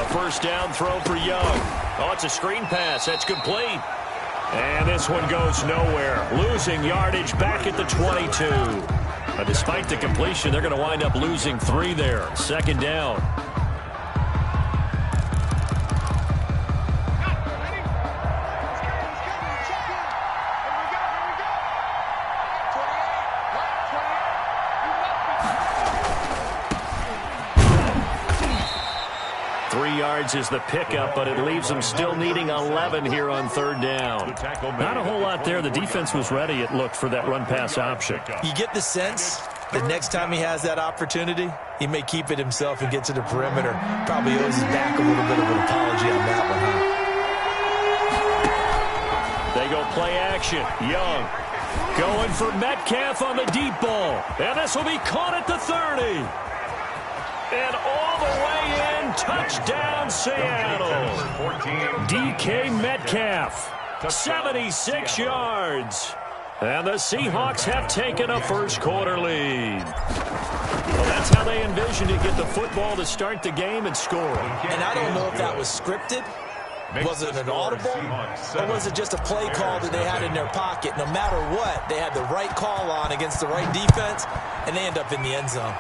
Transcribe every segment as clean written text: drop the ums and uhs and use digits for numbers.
A first down throw for Young. Oh, it's a screen pass. That's complete. And this one goes nowhere. Losing yardage back at the 22. Despite the completion, they're going to wind up losing 3 there. Second down. Is the pickup, but it leaves them still needing 11 here on third down. Not a whole lot there. The defense was ready, it looked, for that run-pass option. You get the sense that next time he has that opportunity, he may keep it himself and get to the perimeter. Probably owes his back a little bit of an apology on that one, huh? They go play action. Young going for Metcalf on the deep ball. And this will be caught at the 30. And all the way in, touchdown Seattle. DK Metcalf, 76 yards. And the Seahawks have taken a first-quarter lead. Well, that's how they envisioned to get the football to start the game and score. And I don't know if that was scripted. Was it an audible? Or was it just a play call that they had in their pocket? No matter what, they had the right call on against the right defense, and they end up in the end zone.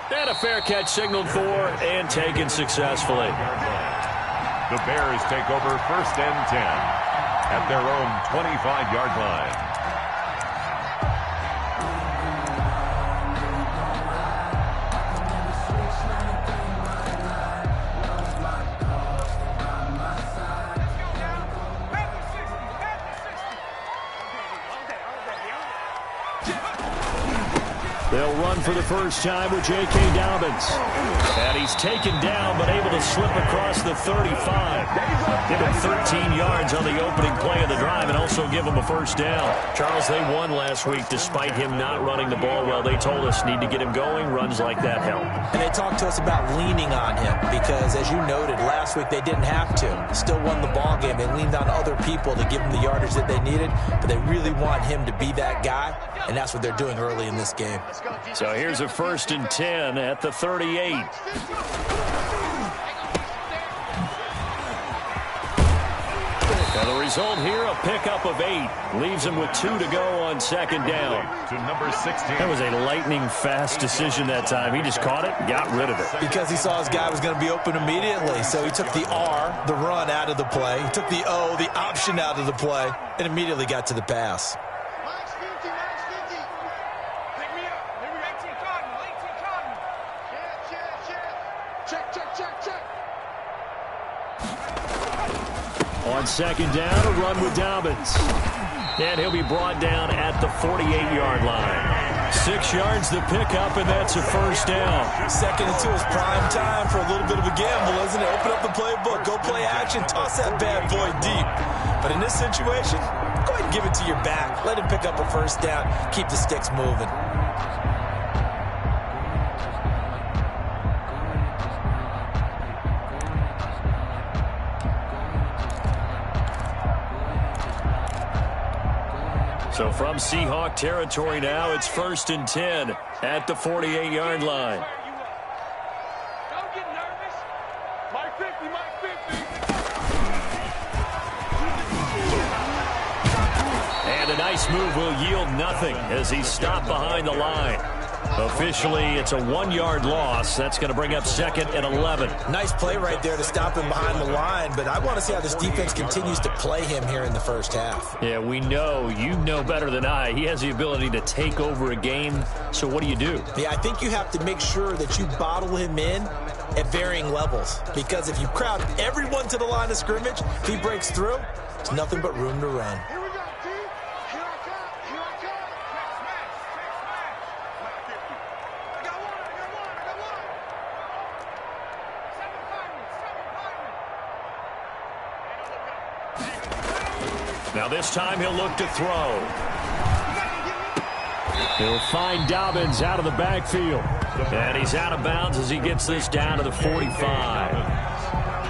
And a fair catch signaled for and taken successfully. The Bears take over first and 10 at their own 25-yard line. They'll run for the first time with J.K. Dobbins. And he's taken down, but able to slip across the 35. Give him 13 yards on the opening play of the drive and also give him a first down. Charles, they won last week despite him not running the ball well. They told us need to get him going. Runs like that help. And they talked to us about leaning on him because, as you noted, last week they didn't have to. Still won the ball game. They leaned on other people to give him the yardage that they needed, but they really want him to be that guy, and that's what they're doing early in this game. So here's a first and 10 at the 38. And the result here, a pickup of 8. Leaves him with 2 to go on second down. To number 16. That was a lightning-fast decision that time. He just caught it and got rid of it. Because he saw his guy was going to be open immediately. So he took the R, the run, out of the play. He took the O, the option, out of the play, and immediately got to the pass. On second down, a run with Dobbins. And he'll be brought down at the 48-yard line. 6 yards to pick up, and that's a first down. Second and 2 is prime time for a little bit of a gamble, isn't it? Open up the playbook, go play action, toss that bad boy deep. But in this situation, go ahead and give it to your back. Let him pick up a first down. Keep the sticks moving. So from Seahawk territory now, it's first and 10 at the 48-yard line. Don't get nervous. Mike 50, Mike 50. And a nice move will yield nothing as he's stopped behind the line. Officially, it's a 1-yard loss. That's going to bring up second and 11. Nice play right there to stop him behind the line, but I want to see how this defense continues to play him here in the first half. Yeah, we know. You know better than I. He has the ability to take over a game. So what do you do? Yeah, I think you have to make sure that you bottle him in at varying levels, because if you crowd everyone to the line of scrimmage, if he breaks through, there's nothing but room to run. Now this time he'll look to throw. He'll find Dobbins out of the backfield. And he's out of bounds as he gets this down to the 45.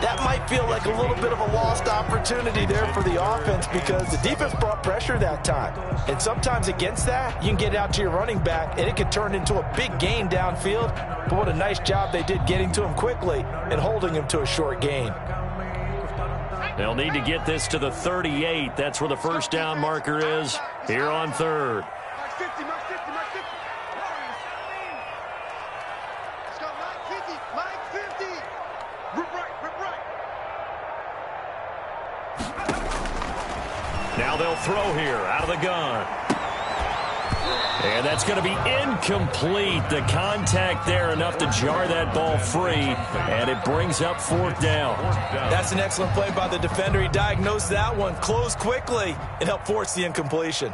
that might feel like a little bit of a lost opportunity there for the offense because the defense brought pressure that time. And sometimes against that, you can get out to your running back, and it could turn into a big gain downfield. But what a nice job they did getting to him quickly and holding him to a short gain. They'll need to get this to the 38. That's where the first down marker is here on third. Mark 50, Mark 50, Mark 50. Let's go, Mike 50, Mike 50. Rip right, rip right. Now they'll throw here out of the gun. And that's going to be incomplete. The contact there enough to jar that ball free, and it brings up fourth down. That's an excellent play by the defender. He diagnosed that one, closed quickly, and helped force the incompletion.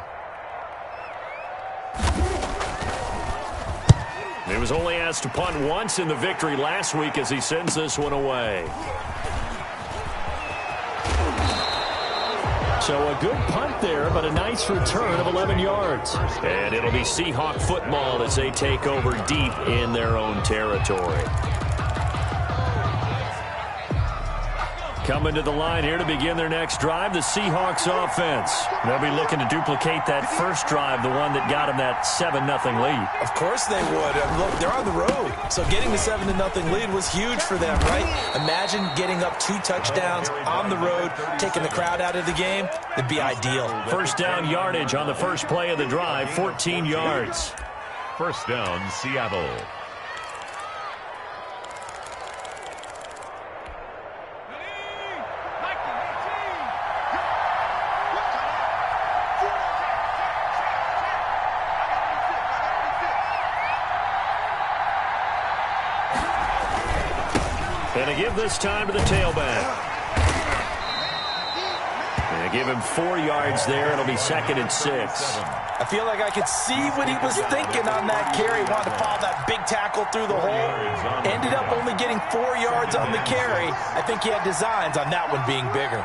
He was only asked to punt once in the victory last week as he sends this one away. So a good punt there, but a nice return of 11 yards. And it'll be Seahawk football as they take over deep in their own territory. Coming to the line here to begin their next drive, the Seahawks offense. They'll be looking to duplicate that first drive, the one that got them that 7-0 lead. Of course they would. Look, they're on the road. So getting the 7-0 lead was huge for them, right? Imagine getting up 2 touchdowns on the road, taking the crowd out of the game. It'd be ideal. First down yardage on the first play of the drive, 14 yards. First down, Seattle. And to give this time to the tailback. And give him 4 yards there. It'll be 2nd and 6. I feel like I could see what he was thinking on that carry. Wanted to follow that big tackle through the hole. Ended up only getting 4 yards on the carry. I think he had designs on that one being bigger.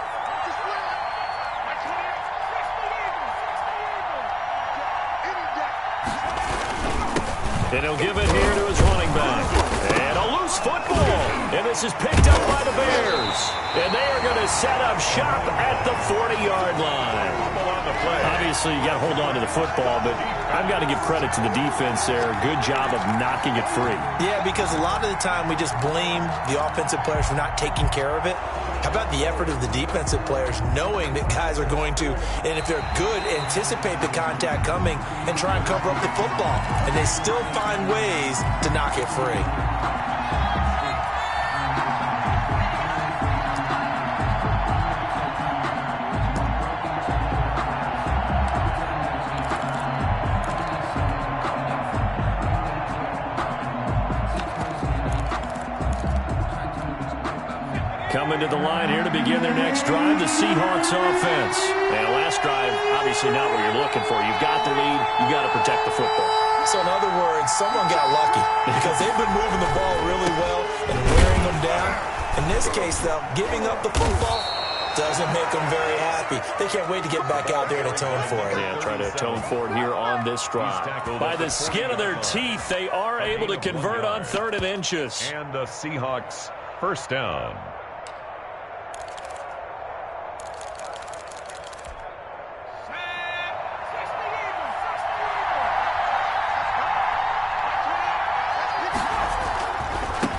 And he'll give it here to his running back. And a loose football. And this is picked up by the Bears. And they are going to set up shop at the 40-yard line. Obviously, you got to hold on to the football, but I've got to give credit to the defense there. Good job of knocking it free. Yeah, because a lot of the time we just blame the offensive players for not taking care of it. How about the effort of the defensive players knowing that guys are going to, and if they're good, anticipate the contact coming and try and cover up the football. And they still find ways to knock it free. Coming to the line here to begin their next drive, the Seahawks offense. And last drive, obviously not what you're looking for. You've got the lead. You've got to protect the football. So in other words, someone got lucky because they've been moving the ball really well and wearing them down. In this case, though, giving up the football doesn't make them very happy. They can't wait to get back out there and atone for it. Yeah, try to atone for it here on this drive. By the skin of their teeth, they are able to convert on 3rd and inches. And the Seahawks first down.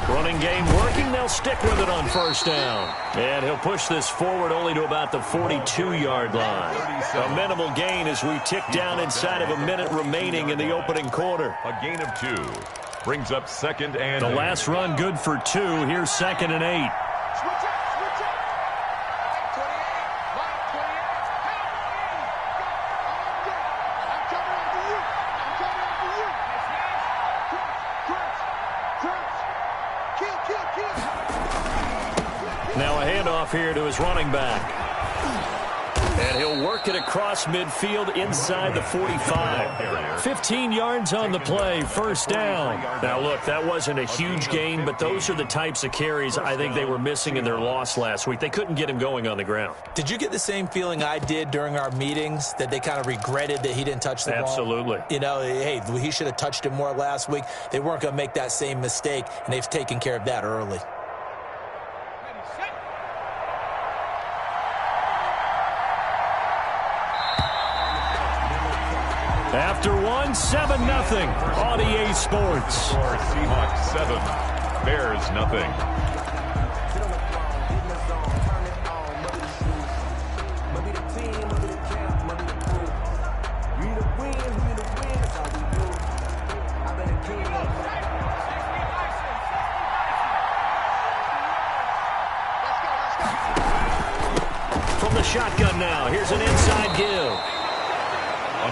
Running game working. They'll stick with it on first down. And he'll push this forward only to about the 42-yard line. A minimal gain as we tick down inside of a minute remaining in the opening quarter. A gain of 2. Brings up 2nd and 8. The last run good for 2. Here's 2nd and 8. Now a handoff here to his running back. And he'll work it across midfield inside the 45. 15 yards on the play, first down. Now, look, that wasn't a huge gain, but those are the types of carries I think they were missing in their loss last week. They couldn't get him going on the ground. Did you get the same feeling I did during our meetings, that they kind of regretted that he didn't touch the ball? Absolutely. You know, hey, he should have touched it more last week. They weren't going to make that same mistake, and they've taken care of that early. Ready, set. After one, 7-0 on EA Sports. Seahawks 7, Bears nothing. From the shotgun now, here's an inside give.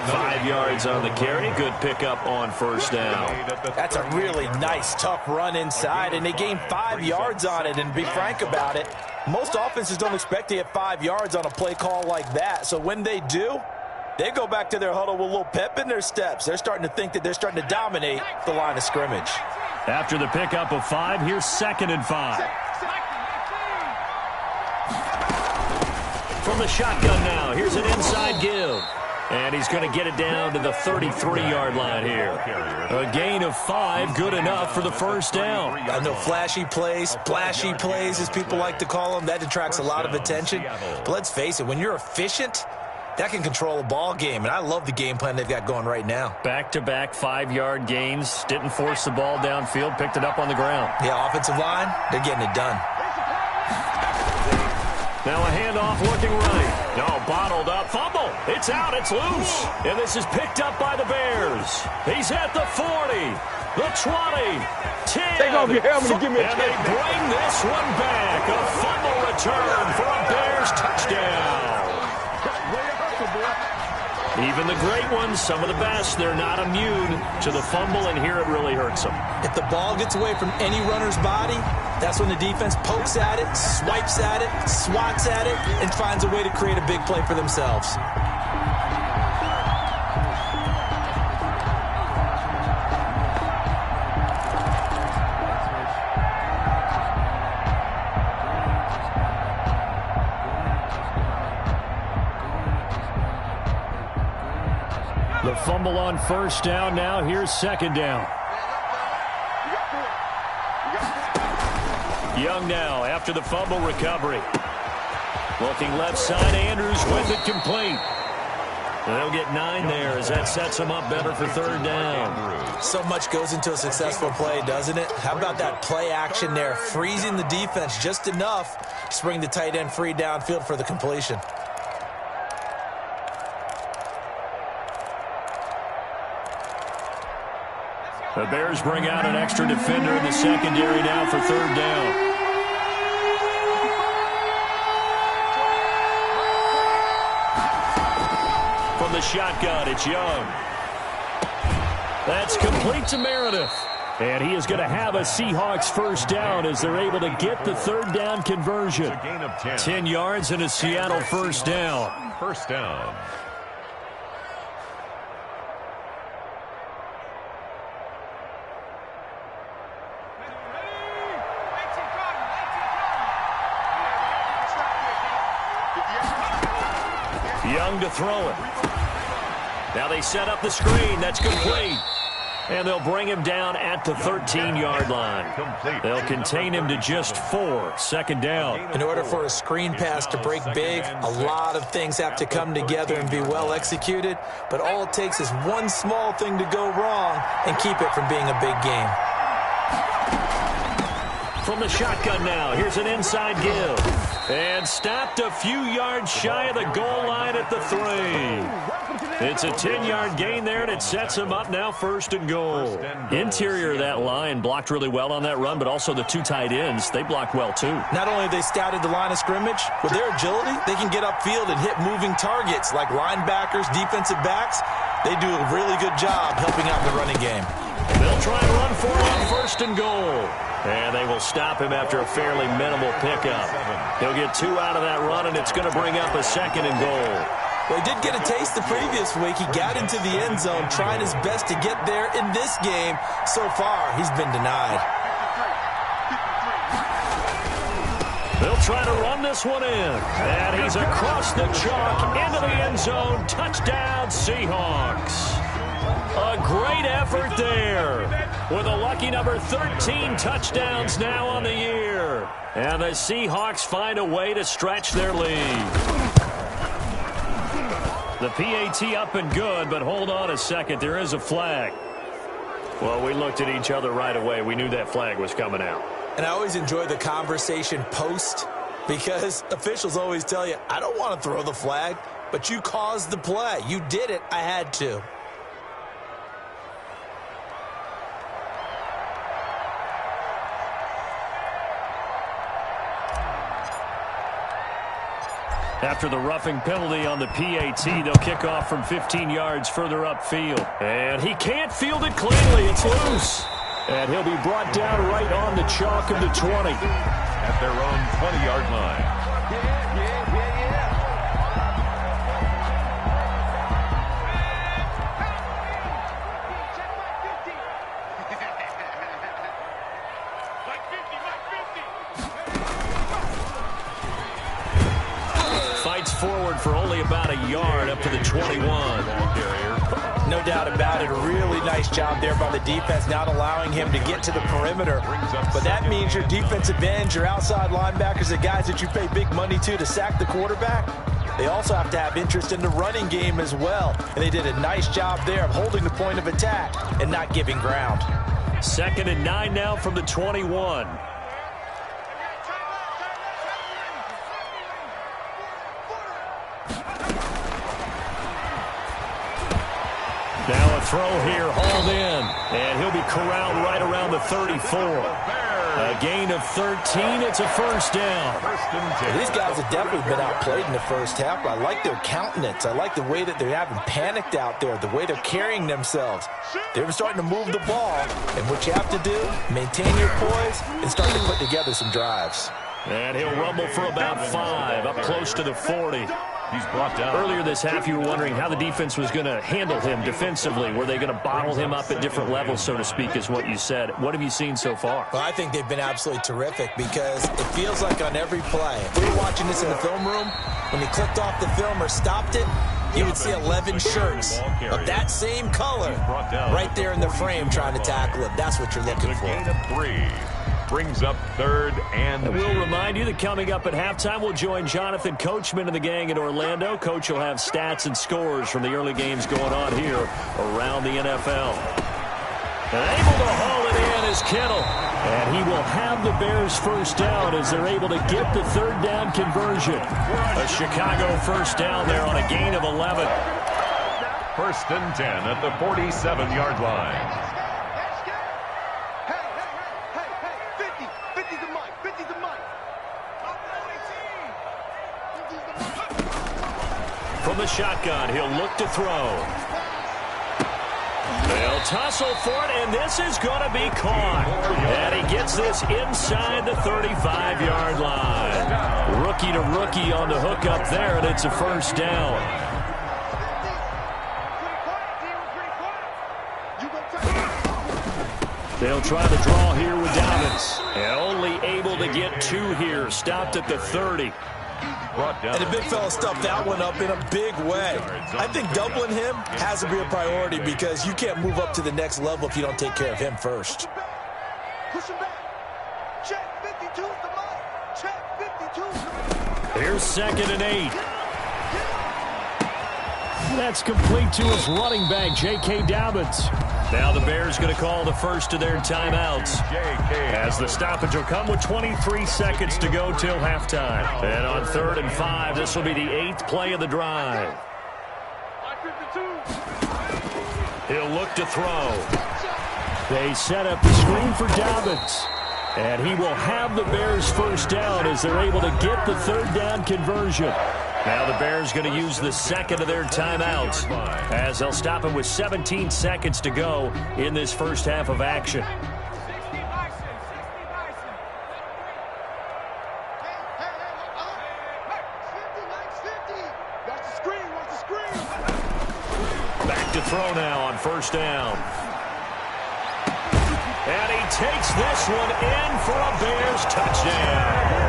5 yards on the carry. Good pickup on first down. That's a really nice, tough run inside, and they gained 5 yards on it. And to be frank about it, most offenses don't expect to get 5 yards on a play call like that. So when they do, they go back to their huddle with a little pep in their steps. They're starting to think that they're starting to dominate the line of scrimmage. After the pickup of 5, here's 2nd and 5. From the shotgun now, here's an inside give. And he's going to get it down to the 33-yard line here. A gain of 5, good enough for the first down. I know flashy plays, splashy plays, as people like to call them, that detracts a lot of attention. But let's face it, when you're efficient, that can control a ball game. And I love the game plan they've got going right now. Back-to-back 5-yard gains. Didn't force the ball downfield, picked it up on the ground. Yeah, offensive line, they're getting it done. Now a handoff looking right. No, bottled up. Fumble. It's out. It's loose. And this is picked up by the Bears. He's at the 40, the 20, 10. Take off your helmet and give me a And they bring this one back. A fumble return for a Bears touchdown. Even the great ones, some of the best, they're not immune to the fumble, and here it really hurts them. If the ball gets away from any runner's body, that's when the defense pokes at it, swipes at it, swats at it, and finds a way to create a big play for themselves. The fumble on first down. Now here's 2nd down. Young now after the fumble recovery. Looking left side, Andrews with it complete. They'll get 9 there as that sets them up better for 3rd down. So much goes into a successful play, doesn't it? How about that play action there, freezing the defense just enough to bring the tight end free downfield for the completion. The Bears bring out an extra defender in the secondary now for 3rd down. From the shotgun, it's Young. That's complete to Meredith. And he is going to have a Seahawks first down as they're able to get the 3rd down conversion. A gain of 10. 10 yards and a Seattle first down. First down. Young to throw it. Now they set up the screen. That's complete. And they'll bring him down at the 13-yard line. They'll contain him to just 4. 2nd down. In order for a screen pass to break big, a lot of things have to come together and be well executed. But all it takes is one small thing to go wrong and keep it from being a big game. From the shotgun now, here's an inside give. And stopped a few yards shy of the goal line at the 3. It's a 10-yard gain there, and it sets him up now 1st and goal. Interior of that line blocked really well on that run, but also the 2 tight ends, they blocked well too. Not only have they scouted the line of scrimmage, with their agility, they can get upfield and hit moving targets like linebackers, defensive backs. They do a really good job helping out the running game. They'll try and run for it on 1st and goal. And they will stop him after a fairly minimal pickup. He'll get 2 out of that run, and it's going to bring up a 2nd and goal. Well, he did get a taste the previous week. He got into the end zone, trying his best to get there in this game. So far, he's been denied. They'll try to run this one in. And he's across the chalk into the end zone. Touchdown, Seahawks. A great effort there with a lucky number 13 touchdowns now on the year. And the Seahawks find a way to stretch their lead. The PAT up and good, but hold on a second. There is a flag. Well, we looked at each other right away. We knew that flag was coming out. And I always enjoy the conversation post because officials always tell you, I don't want to throw the flag, but you caused the play. You did it. I had to. After the roughing penalty on the PAT, they'll kick off from 15 yards further upfield. And he can't field it cleanly. It's loose. And he'll be brought down right on the chalk of the 20. At their own 20-yard line. Fights forward for only about a yard up to the 21. No doubt about it. A really nice job there by the defense, not allowing him to get to the perimeter. But that means your defensive ends, your outside linebackers, the guys that you pay big money to sack the quarterback, they also have to have interest in the running game as well. And they did a nice job there of holding the point of attack and not giving ground. 2nd and 9 now from the 21. Now a throw here, hauled in, and he'll be corralled right around the 34. A gain of 13, it's a first down. These guys have definitely been outplayed in the first half, but I like their countenance. I like the way that they haven't panicked out there, the way they're carrying themselves. They're starting to move the ball, and what you have to do, maintain your poise and start to put together some drives. And he'll rumble for about 5, up close to the 40. He's brought down. Earlier this half, you were wondering how the defense was going to handle him defensively. Were they going to bottle him up at different levels, so to speak, is what you said. What have you seen so far? Well, I think they've been absolutely terrific because it feels like on every play, if we were watching this in the film room, when he clicked off the film or stopped it, you would see 11 shirts of that same color right there in the frame trying to tackle him. That's what you're looking for. Gain of 3. Brings up 3rd and 2. We'll remind you that coming up at halftime, we'll join Jonathan Coachman and the gang in Orlando. Coach will have stats and scores from the early games going on here around the NFL. And able to haul it in is Kittle. And he will have the Bears first down as they're able to get the 3rd down conversion. A Chicago first down there on a gain of 11. 1st and 10 at the 47-yard line. From the shotgun, he'll look to throw. They'll tussle for it, and this is going to be caught. And he gets this inside the 35-yard line. Rookie to rookie on the hook up there, and it's a first down. They'll try the draw here with Dobbins. And only able to get 2 here. Stopped at the 30. And the big fella stuffed that one up in a big way. I think doubling him has to be a priority because you can't move up to the next level if you don't take care of him first. Here's 2nd and 8. That's complete to his running back, J.K. Dobbins. Now the Bears going to call the first of their timeouts as the stoppage will come with 23 seconds to go till halftime. And on 3rd and 5, this will be the 8th play of the drive. He'll look to throw. They set up the screen for Dobbins. And he will have the Bears first down as they're able to get the 3rd down conversion. Now the Bears going to use the 2nd of their timeouts as they'll stop him with 17 seconds to go in this first half of action. Back to throw now on 1st down. And he takes this one in for a Bears touchdown.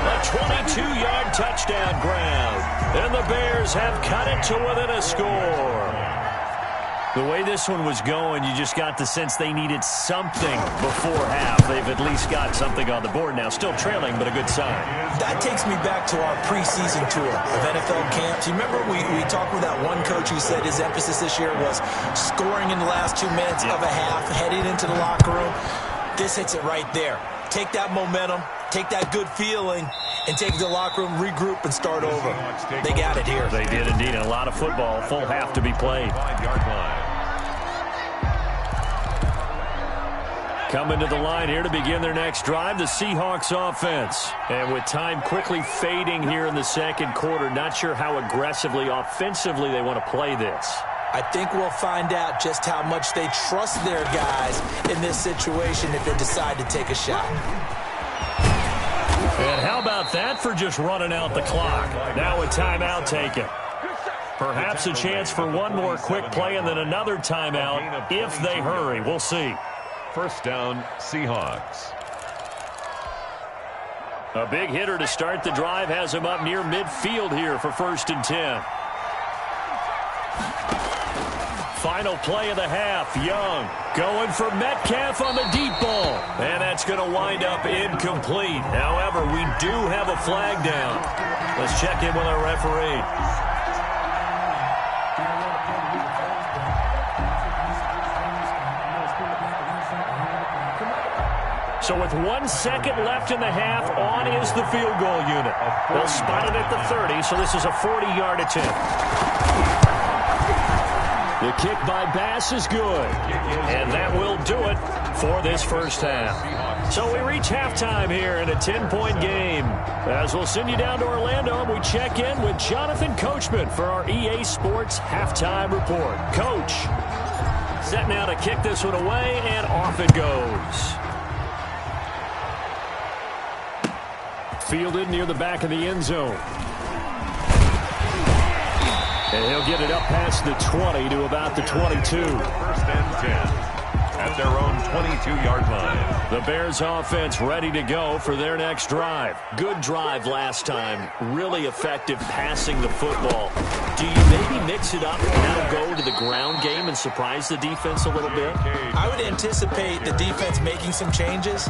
A 22-yard touchdown grab. And the Bears have cut it to within a score. The way this one was going, you just got the sense they needed something before half. They've at least got something on the board now. Still trailing, but a good sign. That takes me back to our preseason tour of NFL camps. You remember we talked with that one coach who said his emphasis this year was scoring in the last 2 minutes of a half, heading into the locker room. This hits it right there. Take that momentum, take that good feeling, and take it to the locker room, regroup, and start over. They got it here. They did indeed. And a lot of football, full half to be played. 5-yard line. Coming to the line here to begin their next drive, the Seahawks offense. And with time quickly fading here in the second quarter, not sure how aggressively, offensively they want to play this. I think we'll find out just how much they trust their guys in this situation if they decide to take a shot. And how about that for just running out the clock? Now a timeout taken. Perhaps a chance for one more quick play and then another timeout if they hurry. We'll see. First down, Seahawks. A big hitter to start the drive has him up near midfield here for 1st and 10. Final play of the half. Young going for Metcalf on the deep ball. And that's going to wind up incomplete. However, we do have a flag down. Let's check in with our referee. So with 1 second left in the half, on is the field goal unit. They'll spot it at the 30, so this is a 40-yard attempt. The kick by Bass is good, and that will do it for this first half. So we reach halftime here in a 10-point game. As we'll send you down to Orlando, we check in with Jonathan Coachman for our EA Sports Halftime Report. Coach, set now to kick this one away, and off it goes. Fielded near the back of the end zone. And he'll get it up past the 20 to about the 22. 1st and 10 at their own 22-yard line. The Bears offense ready to go for their next drive. Good drive last time. Really effective passing the football. Do you maybe mix it up and now go to the ground game and surprise the defense a little bit? I would anticipate the defense making some changes,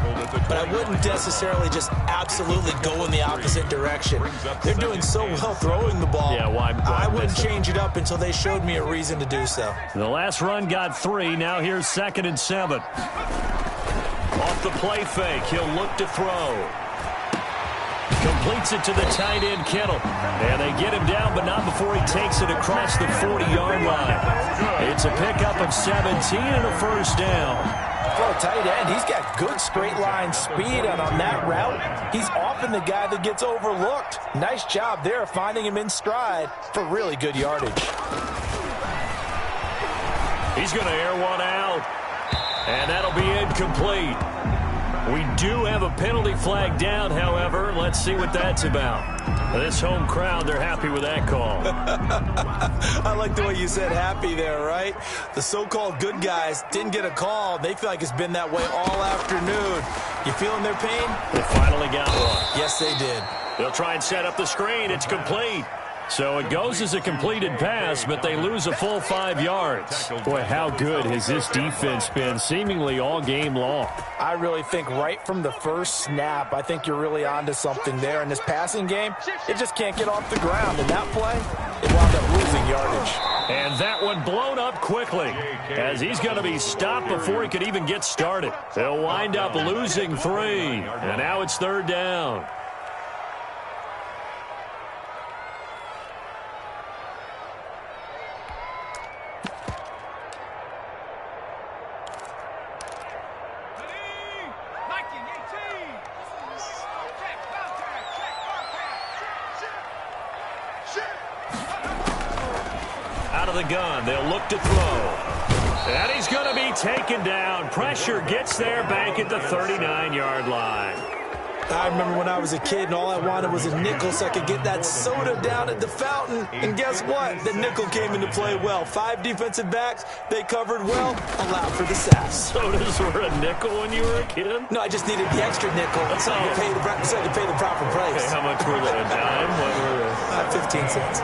but I wouldn't necessarily just absolutely go in the opposite direction. They're doing so well throwing the ball. Yeah, why I wouldn't change it up until they showed me a reason to do so. The last run got 3. Now here's 2nd and 7. Off the play fake, he'll look to throw. Completes it to the tight end, Kittle. And they get him down, but not before he takes it across the 40-yard line. It's a pickup of 17 and a first down. For a tight end, he's got good straight line speed, and on that route, he's often the guy that gets overlooked. Nice job there finding him in stride for really good yardage. He's going to air one out, and that'll be incomplete. We do have a penalty flag down, however. Let's see what that's about. This home crowd, they're happy with that call. I like the way you said happy there, right? The so-called good guys didn't get a call. They feel like it's been that way all afternoon. You feeling their pain? They finally got one. Yes, they did. They'll try and set up the screen. It's complete. So it goes as a completed pass, but they lose a full 5 yards. Boy, how good has this defense been seemingly all game long? I really think right from the first snap, I think you're really onto something there. In this passing game, it just can't get off the ground. In that play, it wound up losing yardage. And that one blown up quickly as he's going to be stopped before he could even get started. They'll wind up losing 3, and now it's 3rd down. Out of the gun, they'll look to throw. And he's going to be taken down. Pressure gets there back at the 39-yard line. I remember when I was a kid and all I wanted was a nickel so I could get that soda down at the fountain. And guess what? The nickel came into play well. 5 defensive backs, they covered well, allowed for the sacks. Sodas were a nickel when you were a kid? No, I just needed the extra nickel so I could pay the proper price. Okay, how much were they? A dime? What were they? 15 cents.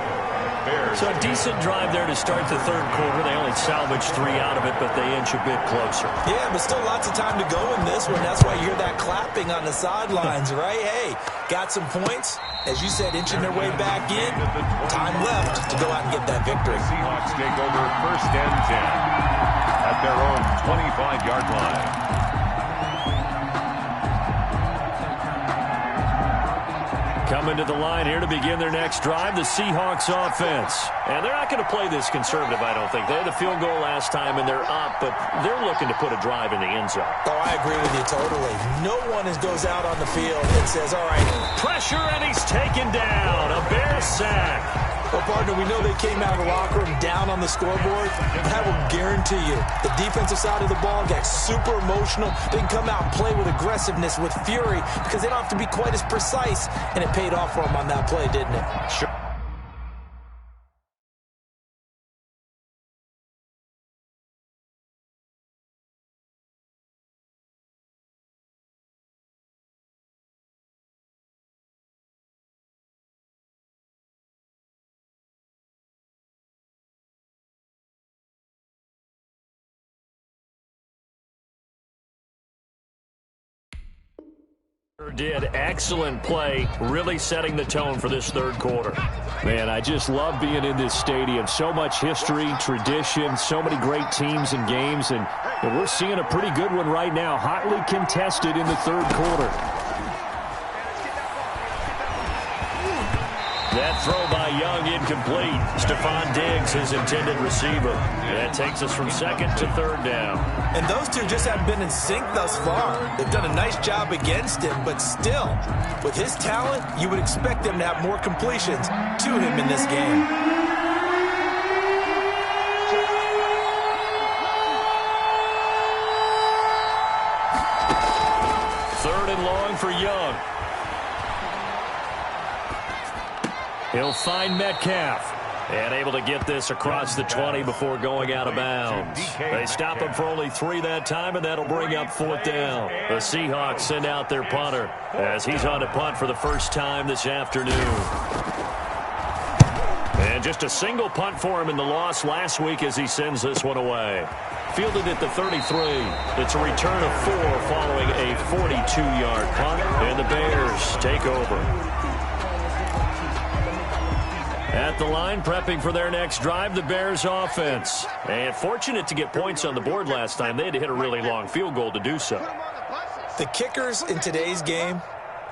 Bears. So a decent drive there to start the third quarter. They only salvaged 3 out of it, but they inch a bit closer. Yeah, but still lots of time to go in this one. That's why you hear that clapping on the sidelines, right? Hey, got some points. As you said, inching their way back in. Time left to go out and get that victory. The Seahawks take over first and 10 at their own 25-yard line. Coming to the line here to begin their next drive, the Seahawks offense. And they're not going to play this conservative, I don't think. They had the field goal last time, and they're up, but they're looking to put a drive in the end zone. Oh, I agree with you totally. No one goes out on the field and says, all right. Pressure, and he's taken down. A Bears sack. Well, partner, we know they came out of the locker room down on the scoreboard, but I will guarantee you the defensive side of the ball got super emotional. They can come out and play with aggressiveness, with fury, because they don't have to be quite as precise, and it paid off for them on that play, didn't it? Sure. Did excellent play, really setting the tone for this third quarter. Man, I just love being in this stadium. So much history, tradition, so many great teams and games, and we're seeing a pretty good one right now, hotly contested in the third quarter. That throw by Young incomplete. Stephon Diggs, his intended receiver. That takes us from second to third down. And those two just haven't been in sync thus far. They've done a nice job against him, but still, with his talent, you would expect them to have more completions to him in this game. Third and long for Young. He'll find Metcalf. And able to get this across the 20 before going out of bounds. They stop him for only 3 that time, and that'll bring up fourth down. The Seahawks send out their punter as he's on to punt for the first time this afternoon. And just a single punt for him in the loss last week as he sends this one away. Fielded at the 33. It's a return of 4 following a 42-yard punt. And the Bears take over. At the line, prepping for their next drive, the Bears offense. And fortunate to get points on the board last time. They had to hit a really long field goal to do so. The kickers in today's game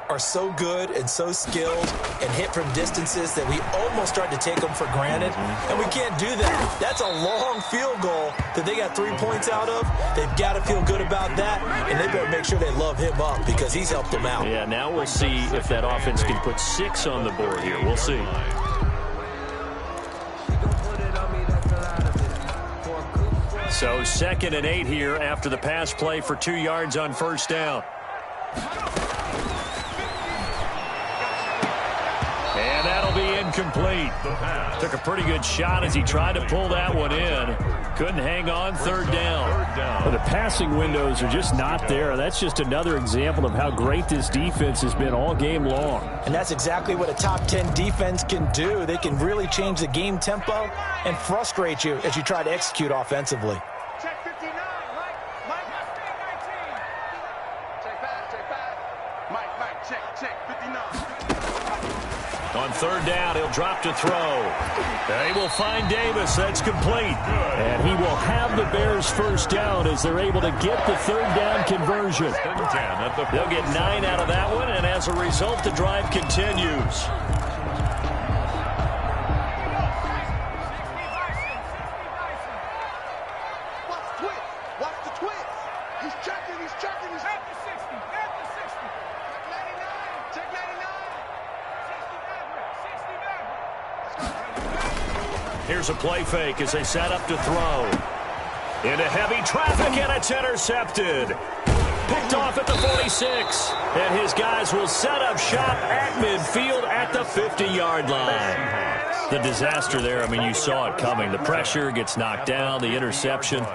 are so good and so skilled and hit from distances that we almost start to take them for granted. And we can't do that. That's a long field goal that they got 3 points out of. They've got to feel good about that, and they better make sure they love him up because he's helped them out. Yeah, now we'll see if that offense can put 6 on the board here. We'll see. So 2nd and 8 here after the pass play for 2 yards on first down. And that'll be incomplete. Took a pretty good shot as he tried to pull that one in. Couldn't hang on, third down. Well, the passing windows are just not there. That's just another example of how great this defense has been all game long. And that's exactly what a top 10 defense can do. They can really change the game tempo and frustrate you as you try to execute offensively. Check 59, Mike, check back, Mike, check 59. On third down, he'll drop to throw. They will find Davis. That's complete. And he will have the Bears first down as they're able to get the third down conversion. They'll get 9 out of that one, and as a result, the drive continues. Watch the twist. He's checking. Back to 60. Check 99. Here's a play fake as they set up to throw. Into heavy traffic, and it's intercepted. Picked off at the 46. And his guys will set up shop at midfield at the 50-yard line. The disaster there, I mean, you saw it coming. The pressure gets knocked down, the interception.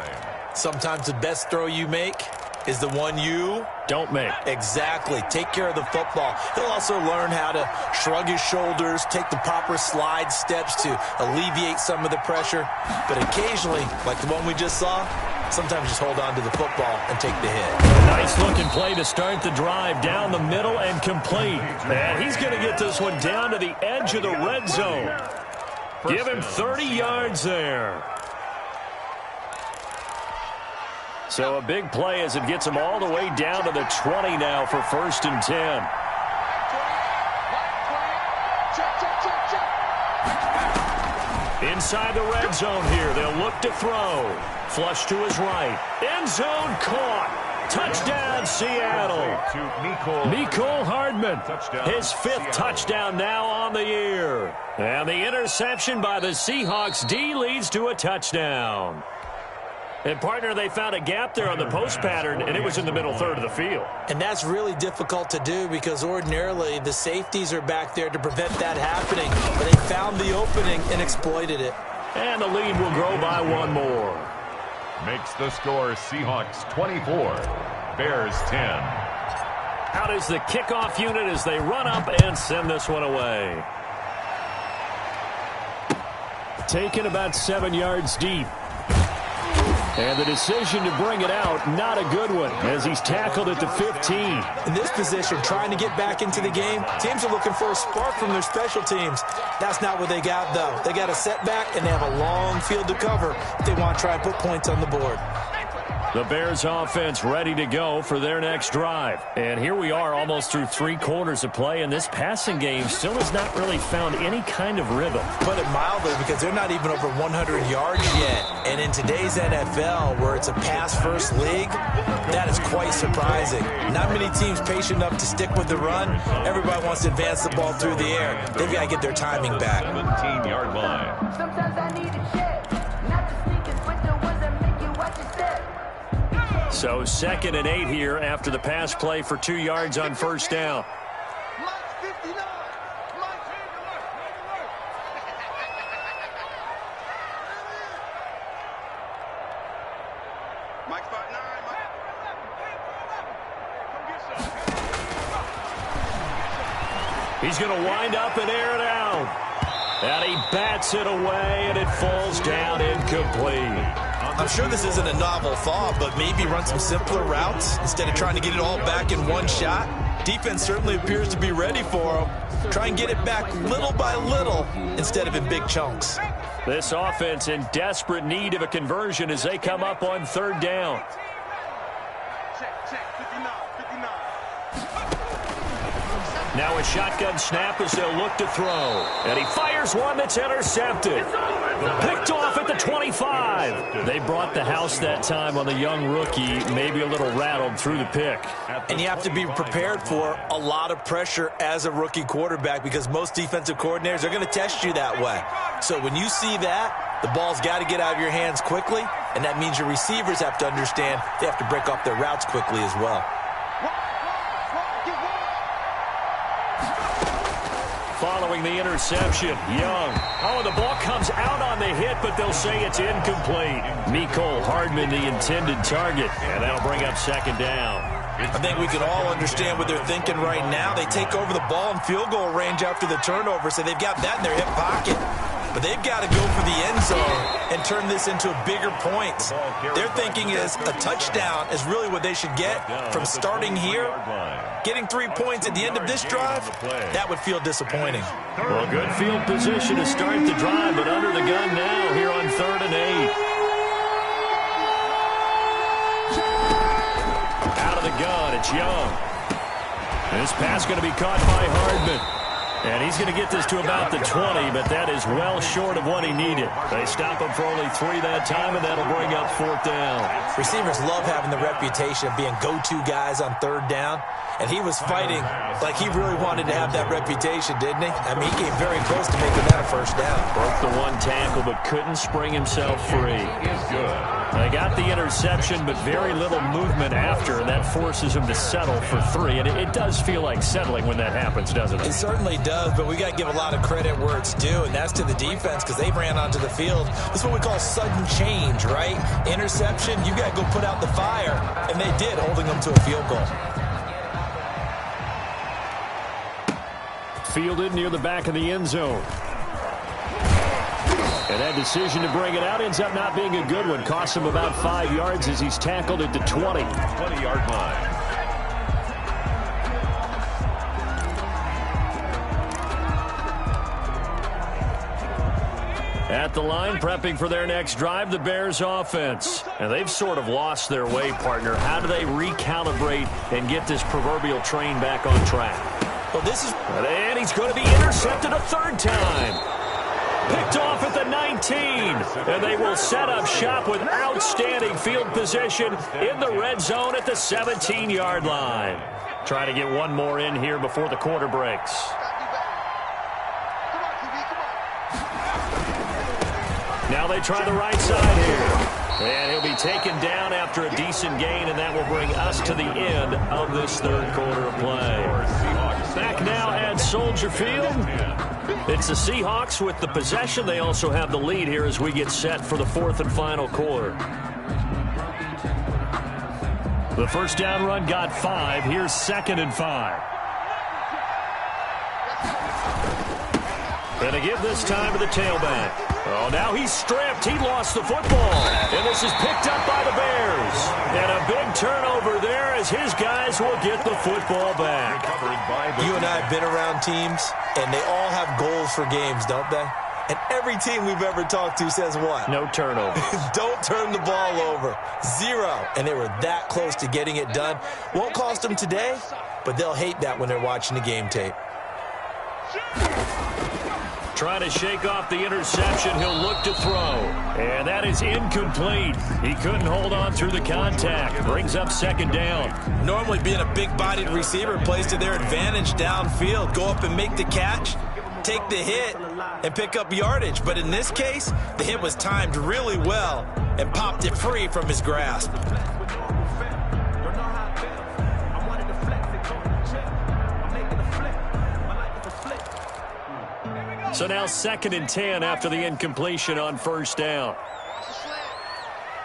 Sometimes the best throw you make is the one you don't make. Exactly. Take care of the football. He'll also learn how to shrug his shoulders, take the proper slide steps to alleviate some of the pressure. But occasionally, like the one we just saw, sometimes just hold on to the football and take the hit. Nice looking play to start the drive down the middle and complete. And he's going to get this one down to the edge of the red zone. Give him 30 yards there. So a big play as it gets him all the way down to the 20 now for 1st and 10. Inside the red zone here. They'll look to throw. Flush to his right. End zone caught. Touchdown, Seattle. Mecole Hardman. His 5th touchdown now on the year. And the interception by the Seahawks D leads to a touchdown. And, partner, they found a gap there on the post pattern, and it was in the middle third of the field. And that's really difficult to do because ordinarily the safeties are back there to prevent that happening. But they found the opening and exploited it. And the lead will grow by 1 more. Makes the score Seahawks 24, Bears 10. Out is the kickoff unit as they run up and send this one away. Taken about 7 yards deep. And the decision to bring it out, not a good one, as he's tackled at the 15. In this position, trying to get back into the game, teams are looking for a spark from their special teams. That's not what they got, though. They got a setback, and they have a long field to cover if they want to try and put points on the board. The Bears offense ready to go for their next drive. And here we are almost through 3 quarters of play, and this passing game still has not really found any kind of rhythm. Put it mildly, because they're not even over 100 yards yet. And in today's NFL, where it's a pass-first league, that is quite surprising. Not many teams patient enough to stick with the run. Everybody wants to advance the ball through the air. They've got to get their timing back. 17-yard line. Sometimes I need a check, not to sneak and put the ones that make you watch your step. So 2nd and 8 here after the pass play for 2 yards on 1st down. Mike 59. Mike Mike spot 9. Mike. He's going to wind up and air it out. And he bats it away, and it falls down incomplete. I'm sure this isn't a novel thought, but maybe run some simpler routes instead of trying to get it all back in one shot. Defense certainly appears to be ready for him. Try and get it back little by little instead of in big chunks. This offense in desperate need of a conversion as they come up on 3rd down. Check, 59, 59. Now a shotgun snap as they'll look to throw. And he fires one that's intercepted. Picked off at the 25. They brought the house that time on the young rookie, maybe a little rattled through the pick. And you have to be prepared for a lot of pressure as a rookie quarterback because most defensive coordinators are going to test you that way. So when you see that, the ball's got to get out of your hands quickly, and that means your receivers have to understand they have to break off their routes quickly as well. Following the interception, Young. Oh, the ball comes out on the hit, but they'll say it's incomplete. Mecole Hardman, the intended target, and that'll bring up 2nd down. I think we can all understand what they're thinking right now. They take over the ball in field goal range after the turnover, so they've got that in their hip pocket. But they've got to go for the end zone and turn this into bigger points. Their thinking is a touchdown is really what they should get from starting here. Getting 3 points at the end of this drive, that would feel disappointing. Well, good field position to start the drive, but under the gun now here on 3rd and 8. Out of the gun, it's Young. This pass going to be caught by Hardman. And he's going to get this to about the 20, but that is well short of what he needed. They stop him for only 3 that time, and that'll bring up 4th down. Receivers love having the reputation of being go-to guys on 3rd down. And he was fighting like he really wanted to have that reputation, didn't he? I mean, he came very close to making that a first down. Broke the one tackle, but couldn't spring himself free. Is good. They got the interception, but very little movement after, and that forces him to settle for 3. And it does feel like settling when that happens, doesn't it? It certainly does, but we got to give a lot of credit where it's due, and that's to the defense because they ran onto the field. This is what we call sudden change, right? Interception, you got to go put out the fire, and they did, holding them to a field goal. Fielded near the back of the end zone. And that decision to bring it out ends up not being a good one. Costs him about 5 yards as he's tackled at the 20. 20-yard line. At the line, prepping for their next drive, the Bears offense. And they've sort of lost their way, partner. How do they recalibrate and get this proverbial train back on track? Well, this is... And he's going to be intercepted a 3rd time. Picked off at the 19. And they will set up shop with outstanding field position in the red zone at the 17-yard line. Trying to get one more in here before the quarter breaks. Now they try the right side here. And he'll be taken down after a decent gain, and that will bring us to the end of this 3rd quarter of play. Back now at Soldier Field. It's the Seahawks with the possession. They also have the lead here as we get set for the 4th and final quarter. The first down run got 5. Here's 2nd and 5. And to give this time to the tailback. Oh, now he's stripped. He lost the football. And this is picked up by the Bears. And a big turnover there as his guys will get the football back. You and I have been around teams, and they all have goals for games, don't they? And every team we've ever talked to says what? No turnover. Don't turn the ball over. 0. And they were that close to getting it done. Won't cost them today, but they'll hate that when they're watching the game tape. Trying to shake off the interception. He'll look to throw. And that is incomplete. He couldn't hold on through the contact. Brings up 2nd down. Normally being a big-bodied receiver plays to their advantage downfield. Go up and make the catch, take the hit, and pick up yardage. But in this case, the hit was timed really well and popped it free from his grasp. So now 2nd and 10 after the incompletion on 1st down.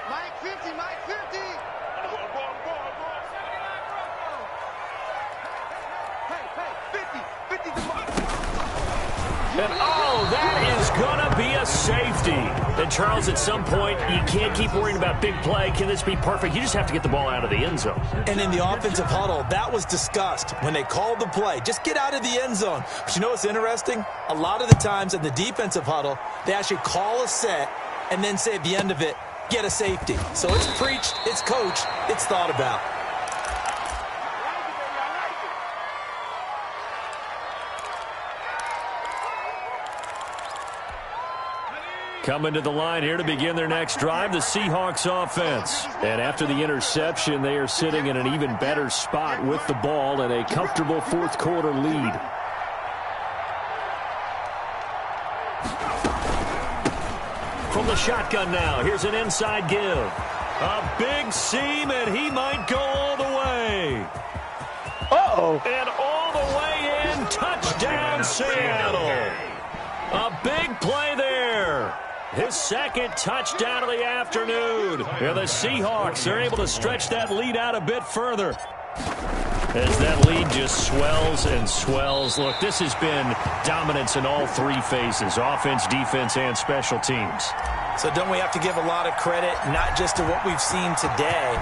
Mike 50, Mike 50. Hey, 50 to Mike. And oh, that is going to be a safety. And Charles, at some point, you can't keep worrying about big play. Can this be perfect? You just have to get the ball out of the end zone. And in the offensive huddle, that was discussed when they called the play. Just get out of the end zone. But you know what's interesting? A lot of the times in the defensive huddle, they actually call a set and then say at the end of it, get a safety. So it's preached, it's coached, it's thought about. Coming to the line here to begin their next drive, the Seahawks offense. And after the interception, they are sitting in an even better spot with the ball and a comfortable 4th quarter lead. From the shotgun now, here's an inside give. A big seam, and he might go all the way. Uh-oh. And all the way in, touchdown Seattle. A big play there. His 2nd touchdown of the afternoon. And the Seahawks are able to stretch that lead out a bit further. As that lead just swells and swells. Look, this has been dominance in all 3 phases, offense, defense, and special teams. So don't we have to give a lot of credit, not just to what we've seen today,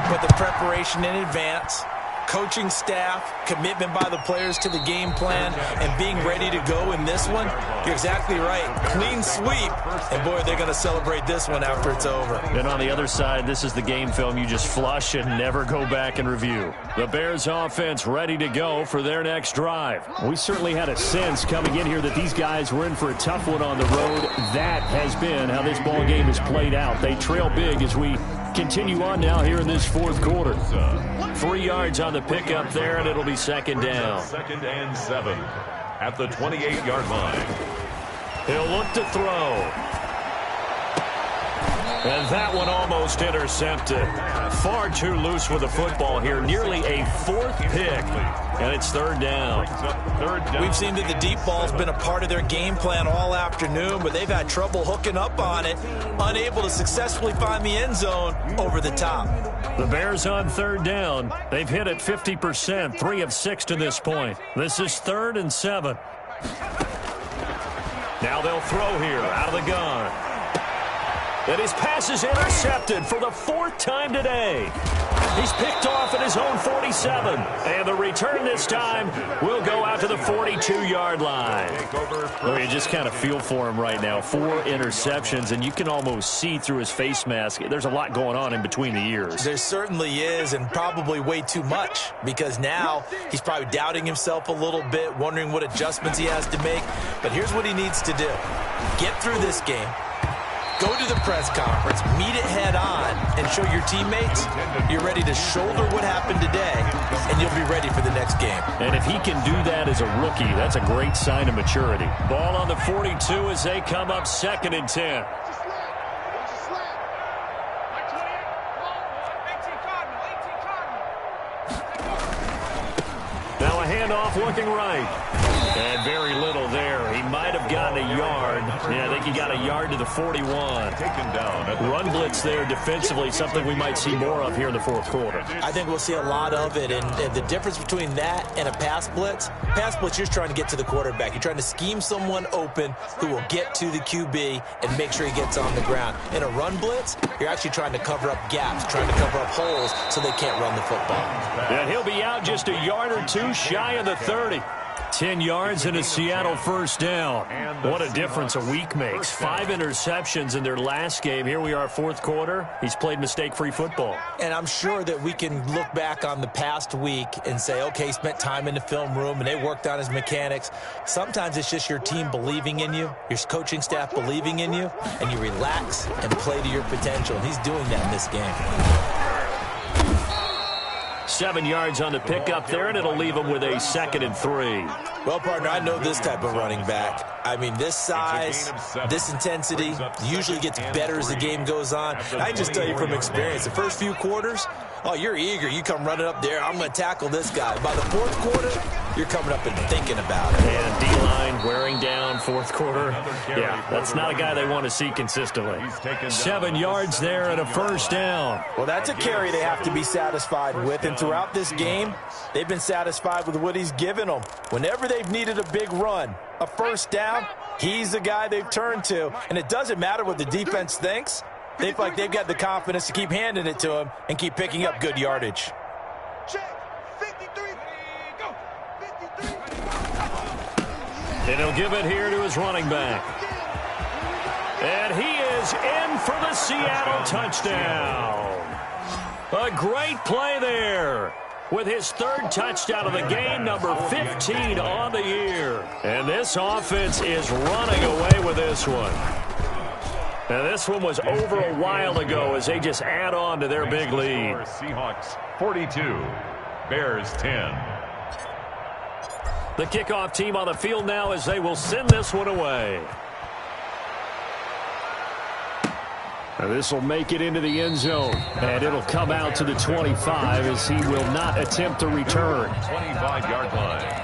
but the preparation in advance, coaching staff, commitment by the players to the game plan, and being ready to go in this one? You're exactly right. Clean sweep. And, boy, they're going to celebrate this one after it's over. And on the other side, this is the game film you just flush and never go back and review. The Bears offense ready to go for their next drive. We certainly had a sense coming in here that these guys were in for a tough one on the road. That has been how this ball game has played out. They trail big as we continue on now here in this fourth quarter. 3 yards on the pickup there, and it'll be second down. 2nd and 7 at the 28-yard line. He'll look to throw. And that one almost intercepted. Far too loose with the football here. Nearly a 4th pick. And it's third down. We've seen that the deep ball's been a part of their game plan all afternoon, but they've had trouble hooking up on it, unable to successfully find the end zone over the top. The Bears on third down. They've hit it 50%, 3 of 6 to this point. This is 3rd and 7. Now they'll throw here out of the gun. And his pass is intercepted for the 4th time today. He's picked off at his own 47. And the return this time will go out to the 42-yard line. Well, you just kind of feel for him right now. 4 interceptions, and you can almost see through his face mask. There's a lot going on in between the ears. There certainly is, and probably way too much, because now he's probably doubting himself a little bit, wondering what adjustments he has to make. But here's what he needs to do. Get through this game. Go to the press conference, meet it head on, and show your teammates you're ready to shoulder what happened today, and you'll be ready for the next game. And if he can do that as a rookie, that's a great sign of maturity. Ball on the 42 as they come up 2nd and 10. Now a handoff looking right. And very little there. He might have gotten a yard. Yeah, I think he got a yard to the 41. Taken down. Run blitz there defensively, something we might see more of here in the fourth quarter. I think we'll see a lot of it, and the difference between that and a pass blitz, you're just trying to get to the quarterback. You're trying to scheme someone open who will get to the QB and make sure he gets on the ground. In a run blitz, you're actually trying to cover up gaps, trying to cover up holes so they can't run the football. And he'll be out just a yard or 2 shy of the 30. 10 yards and a Seattle first down. What a difference a week makes. 5 interceptions in their last game. Here we are, fourth quarter. He's played mistake-free football. And I'm sure that we can look back on the past week and say, okay, he spent time in the film room and they worked on his mechanics. Sometimes it's just your team believing in you, your coaching staff believing in you, and you relax and play to your potential. And he's doing that in this game. 7 yards on the pickup there, and it'll leave him with a 2nd and 3. Well, partner, I know this type of running back. I mean, this size, this intensity usually gets better as the game goes on. And I just tell you from experience, the first few quarters, oh, you're eager. You come running up there. I'm going to tackle this guy. By the fourth quarter, you're coming up and thinking about it. And D-line wearing down fourth quarter. Yeah, that's not a guy they want to see consistently. 7 yards there and a first down. Well, that's a carry they have to be satisfied with. And throughout this game, they've been satisfied with what he's given them. Whenever they've needed a big run, a first down, he's the guy they've turned to. And it doesn't matter what the defense thinks. They feel like they've got the confidence to keep handing it to him and keep picking up good yardage. Check. 53. Go. 53. And he'll give it here to his running back. And he is in for the Seattle touchdown. A great play there. With his 3rd touchdown of the game, number 15 on the year. And this offense is running away with this one. Now, this one was over a while ago as they just add on to their big lead. Seahawks 42, Bears 10. The kickoff team on the field now as they will send this one away. Now this will make it into the end zone, and it'll come out to the 25 as he will not attempt to return. 25-yard line.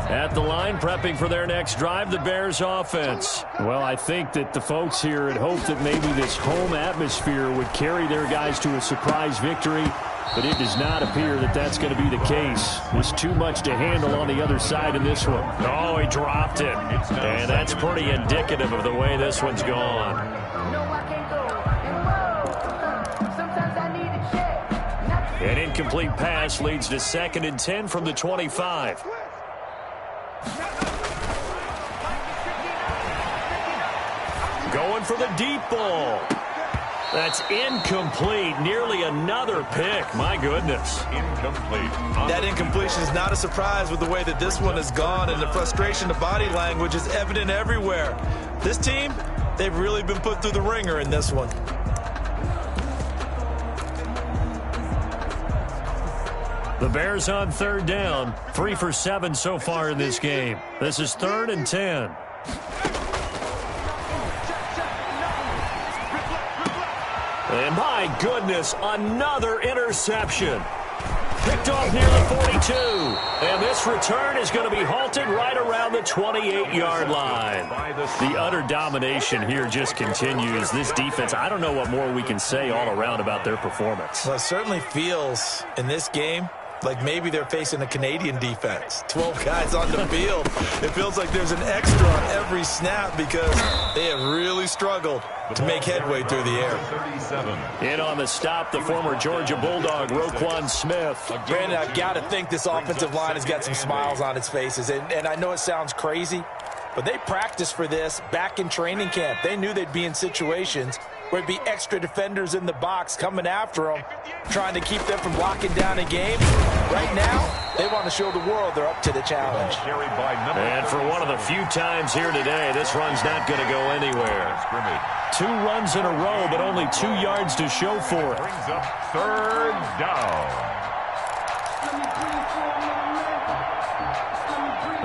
At the line, prepping for their next drive, the Bears offense. Well, I think that the folks here had hoped that maybe this home atmosphere would carry their guys to a surprise victory, but it does not appear that that's going to be the case. There's too much to handle on the other side in this one. Oh, he dropped it. And that's pretty indicative of the way this one's gone. No, I can't go. Sometimes I need a check. An incomplete pass leads to 2nd and 10 from the 25. Going for the deep ball. That's incomplete. Nearly another pick. My goodness. Incomplete. That incompletion is not a surprise with the way that this one has gone, and the frustration, the body language is evident everywhere. This team, they've really been put through the ringer in this one. The Bears on third down. 3 for 7 so far in this game. This is 3rd and 10. And my goodness, another interception. Picked off near the 42. And this return is going to be halted right around the 28-yard line. The utter domination here just continues. This defense, I don't know what more we can say all around about their performance. Well, it certainly feels in this game like maybe they're facing a Canadian defense. 12 guys on the field. It feels like there's an extra on every snap because they have really struggled to make headway through the air. In on the stop, the former Georgia Bulldog, Roquan Smith. Brandon, I've got to think this offensive line has got some smiles on its faces. And I know it sounds crazy, but they practiced for this back in training camp. They knew they'd be in situations where it'd be extra defenders in the box coming after them, trying to keep them from locking down a game. Right now, they want to show the world they're up to the challenge. And for one of the few times here today, this run's not going to go anywhere. 2 runs in a row, but only 2 yards to show for it. Brings up 3rd down.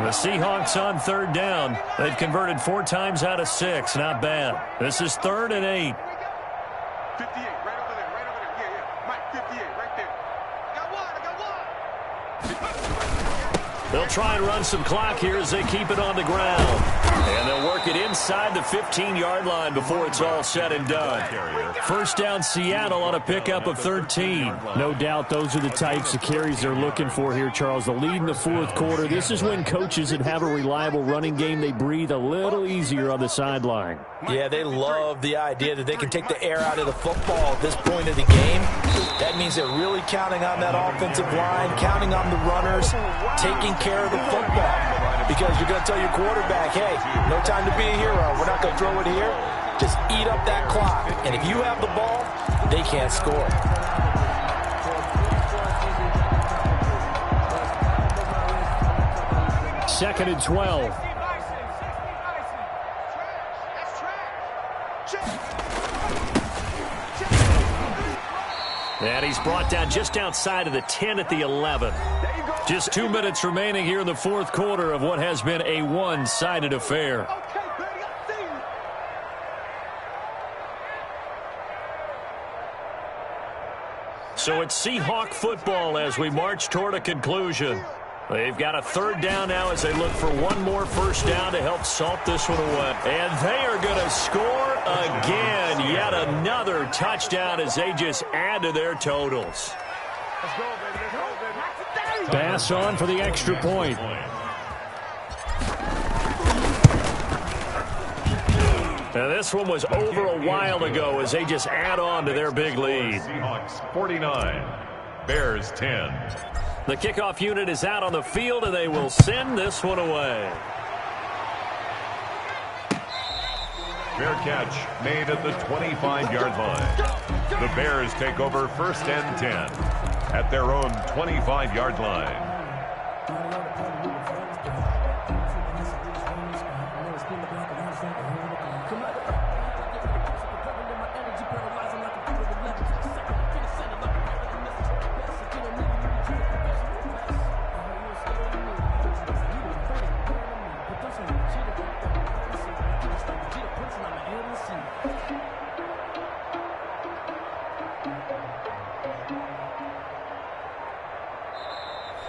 The Seahawks on 3rd down. They've converted 4 times out of 6. Not bad. This is 3rd and 8. 58, right over there, right over there. Yeah. Mike, 58, right there. I got one. They'll try and run some clock here as they keep it on the ground. And they'll work it inside the 15-yard line before it's all said and done. First down, Seattle on a pickup of 13. No doubt those are the types of carries they're looking for here, Charles. The lead in the 4th quarter. This is when coaches that have a reliable running game, they breathe a little easier on the sideline. Yeah, they love the idea that they can take the air out of the football at this point of the game. That means they're really counting on that offensive line, counting on the runners, taking care of the football. Because you're going to tell your quarterback, hey, no time to be a hero. We're not going to throw it here. Just eat up that clock. And if you have the ball, they can't score. Second and 12. And he's brought down just outside of the 10 at the 11. Just 2 minutes remaining here in the 4th quarter of what has been a one-sided affair. So it's Seahawk football as we march toward a conclusion. They've got a 3rd down now as they look for one more first down to help salt this one away. And they are going to score again. Yet another touchdown as they just add to their totals. Let's go, baby. Let's go, baby. Bass on for the extra point. Now this one was over a while ago as they just add on to their big lead. Seahawks 49, Bears 10. The kickoff unit is out on the field, and they will send this one away. Fair catch made at the 25-yard line. The Bears take over 1st and 10 at their own 25-yard line.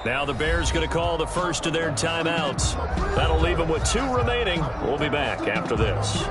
Now the Bears going to call the first of their timeouts. That'll leave them with 2 remaining. We'll be back after this.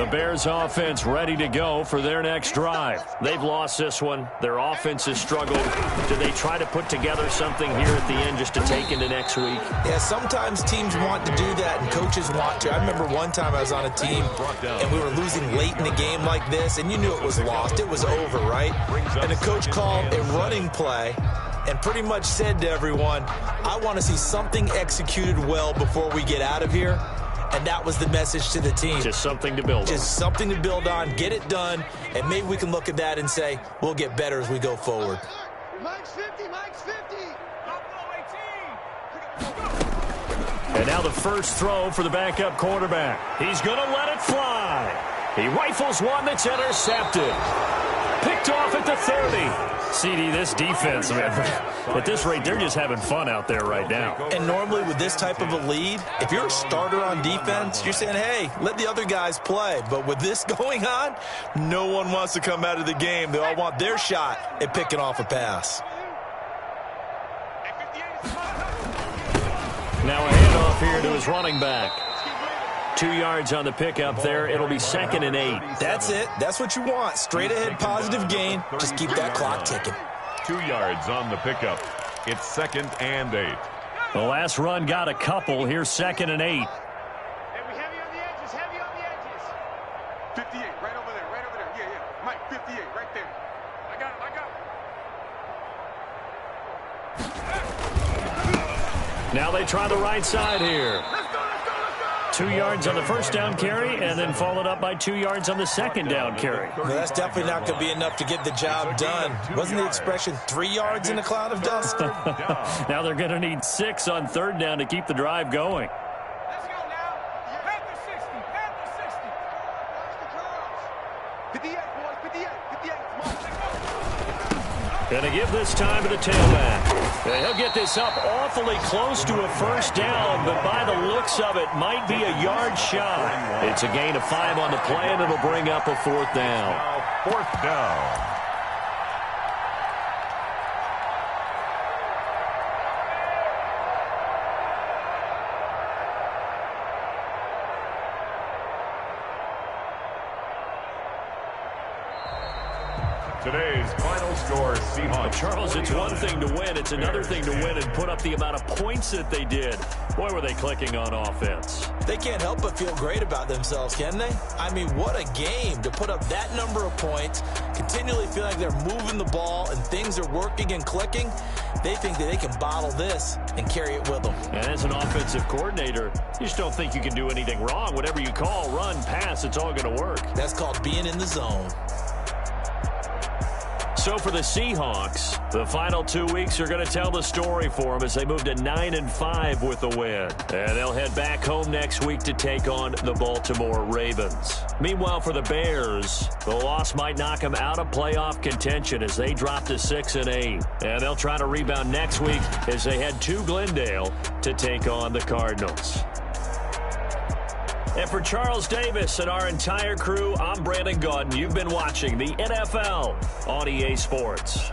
The Bears offense ready to go for their next drive. They've lost this one. Their offense has struggled. Do they try to put together something here at the end just to take into next week? Yeah, sometimes teams want to do that and coaches want to. I remember one time I was on a team and we were losing late in the game like this, and you knew it was lost. It was over, right? And the coach called a running play and pretty much said to everyone, I want to see something executed well before we get out of here. And that was the message to the team. Just something to build on. Just something to build on, get it done, and maybe we can look at that and say, we'll get better as we go forward. Mike's 50, Mike's 50. And now the first throw for the backup quarterback. He's going to let it fly. He rifles one that's intercepted. Picked off at the 30. CD, this defense, man, at this rate, they're just having fun out there right now. And normally with this type of a lead, if you're a starter on defense, you're saying, hey, let the other guys play. But with this going on, no one wants to come out of the game. They all want their shot at picking off a pass. Now a handoff here to his running back. 2 yards on the pickup there. It'll be 2nd and 8. That's it. That's what you want. Straight ahead positive gain. Just keep that clock ticking. 2 yards on the pickup. It's 2nd and 8. The last run got a couple. Here's 2nd and 8. Heavy on the edges, heavy on the edges. 58, right over there, right over there. Yeah, yeah. Mike, 58, right there. I got it. Now they try the right side here. 2 yards on the first down carry, and then followed up by 2 yards on the second down carry. Well, that's definitely not going to be enough to get the job done. Wasn't the expression 3 yards in a cloud of dust? Now they're going to need 6 on 3rd down to keep the drive going. Let's go now. Head to 60, head to 60. 58, boys, 58, 58. Going to give this time to the tailback. He'll get this up awfully close to a first down, but by the looks of it, might be a yard shy. It's a gain of 5 on the play, and it'll bring up a 4th down. Now 4th down. Today's final score, Seahawks. Charles, it's one thing to win. It's another thing to win and put up the amount of points that they did. Boy, were they clicking on offense. They can't help but feel great about themselves, can they? I mean, what a game to put up that number of points, continually feel like they're moving the ball and things are working and clicking. They think that they can bottle this and carry it with them. And as an offensive coordinator, you just don't think you can do anything wrong. Whatever you call, run, pass, it's all going to work. That's called being in the zone. So for the Seahawks, the final 2 weeks are going to tell the story for them as they move to 9-5 with the win. And they'll head back home next week to take on the Baltimore Ravens. Meanwhile, for the Bears, the loss might knock them out of playoff contention as they drop to 6-8. And they'll try to rebound next week as they head to Glendale to take on the Cardinals. And for Charles Davis and our entire crew, I'm Brandon Gaudin. You've been watching the NFL on EA Sports.